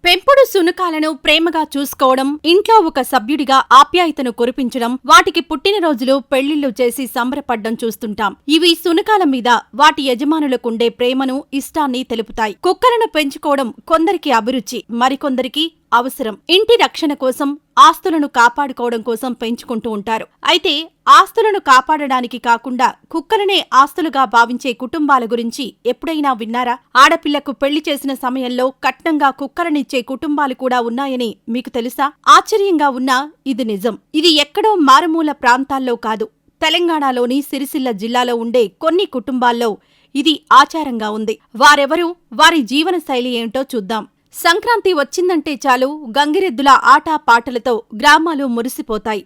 పెంపుడు సునకాలను ప్రేమగా చూసుకోవడం, ఇంట్లో ఒక సభ్యుడిగా ఆప్యాయతను కురిపించడం, వాటికి పుట్టినరోజులు, పెళ్లిళ్లు చేసి సంబరపడ్డం చూస్తుంటాం. ఇవి సునకాల మీద వాటి యజమానులకుండే ప్రేమను, ఇష్టాన్ని తెలుపుతాయి. కుక్కలను పెంచుకోవడం కొందరికి అభిరుచి, మరికొందరికి అవసరం. ఇంటి రక్షణ కోసం, ఆస్తులను కాపాడుకోవడం కోసం పెంచుకుంటూ ఉంటారు. అయితే ఆస్తులను కాపాడడానికి కాకుండా కుక్కలనే ఆస్తులుగా భావించే కుటుంబాల గురించి ఎప్పుడైనా విన్నారా? ఆడపిల్లకు పెళ్లి చేసిన సమయంలో కట్నంగా కుక్కలనిచ్చే కుటుంబాలు కూడా ఉన్నాయని మీకు తెలుసా? ఆశ్చర్యంగా ఉన్నా ఇది నిజం. ఇది ఎక్కడో మారుమూల ప్రాంతాల్లో కాదు, తెలంగాణలోని సిరిసిల్ల జిల్లాలో ఉండే కొన్ని కుటుంబాల్లో ఇది ఆచారంగా ఉంది. వారెవరూ, వారి జీవనశైలి ఏంటో చూద్దాం. సంక్రాంతి వచ్చిందంటే చాలు గంగిరెద్దుల ఆటపాటలతో గ్రామాలు మురిసిపోతాయి.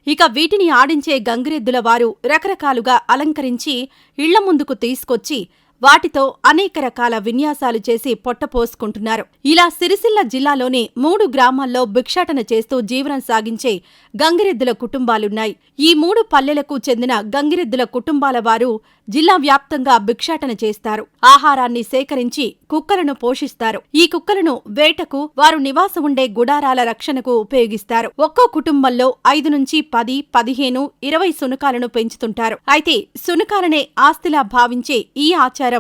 ఇక వీటిని ఆడించే గంగిరెద్దుల వారు రకరకాలుగా అలంకరించి ఇళ్ల ముందుకు తీసుకొచ్చి వాటితో అనేక రకాల విన్యాసాలు చేసి పొట్టపోసుకుంటున్నారు. ఇలా సిరిసిల్ల జిల్లాలోని 3 గ్రామాల్లో భిక్షాటన చేస్తూ జీవనం సాగించే గంగిరెద్దుల కుటుంబాలున్నాయి. ఈ 3 పల్లెలకు చెందిన గంగిరెద్దుల కుటుంబాల వారు జిల్లా వ్యాప్తంగా భిక్షాటన చేస్తారు. ఆహారాన్ని సేకరించి కుక్కలను పోషిస్తారు. ఈ కుక్కలను వేటకు, వారు నివాసం ఉండే గుడారాల రక్షణకు ఉపయోగిస్తారు. ఒక్కో కుటుంబంలో 5 నుంచి 10, 15, 20 సునకాలను పెంచుతుంటారు. అయితే సునకాలనే ఆస్తిలా భావించే ఈ ఆచారం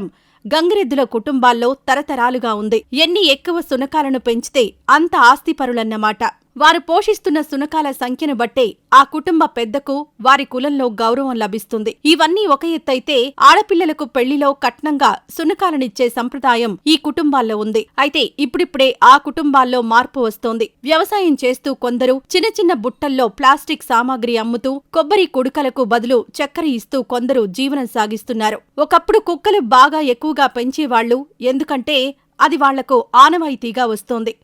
గంగిరెద్దుల కుటుంబాల్లో తరతరాలుగా ఉంది. ఎన్ని ఎక్కువ సునకాలను పెంచితే అంత ఆస్తిపరులన్నమాట. వారు పోషిస్తున్న సునకాల సంఖ్యను బట్టే ఆ కుటుంబ పెద్దకు వారి కులంలో గౌరవం లభిస్తుంది. ఇవన్నీ ఒక ఎత్తైతే ఆడపిల్లలకు పెళ్లిలో కట్నంగా సునకాలనిచ్చే సంప్రదాయం ఈ కుటుంబాల్లో ఉంది. అయితే ఇప్పుడిప్పుడే ఆ కుటుంబాల్లో మార్పు వస్తోంది. వ్యవసాయం చేస్తూ కొందరు చిన్న చిన్న బుట్టల్లో ప్లాస్టిక్ సామాగ్రి అమ్ముతూ, కొబ్బరి కుడుకలకు బదులు చక్కెర ఇస్తూ కొందరు జీవనం సాగిస్తున్నారు. ఒకప్పుడు కుక్కలు బాగా ఎక్కువగా పెంచేవాళ్లు, ఎందుకంటే అది వాళ్లకు ఆనవాయితీగా వస్తోంది.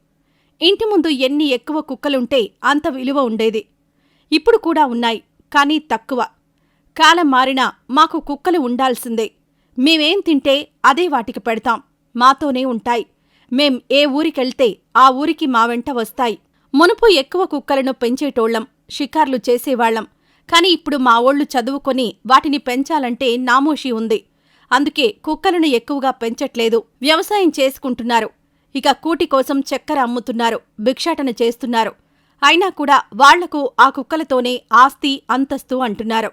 ఇంటి ముందు ఎన్ని ఎక్కువ కుక్కలుంటే అంత విలువ ఉండేది. ఇప్పుడు కూడా ఉన్నాయి, కానీ తక్కువ. కాలం మారినా మాకు కుక్కలు ఉండాల్సిందే. మేమేం తింటే అదే వాటికి పెడతాం, మాతోనే ఉంటాయి. మేం ఏ ఊరికెళ్తే ఆ ఊరికి మా వెంట వస్తాయి. మునుపు ఎక్కువ కుక్కలను పెంచేటోళ్లం, షికార్లు చేసేవాళ్లం. కాని ఇప్పుడు మా ఓళ్లు చదువుకొని వాటిని పెంచాలంటే నామోషీ ఉంది. అందుకే కుక్కలను ఎక్కువగా పెంచట్లేదు. వ్యవసాయం చేసుకుంటున్నారు. ఇక కూటి కోసం చక్కెర అమ్ముతున్నారు, భిక్షాటన చేస్తున్నారు. అయినా కూడా వాళ్లకు ఆ కుక్కలతోనే ఆస్తి, అంతస్తు అంటున్నారు.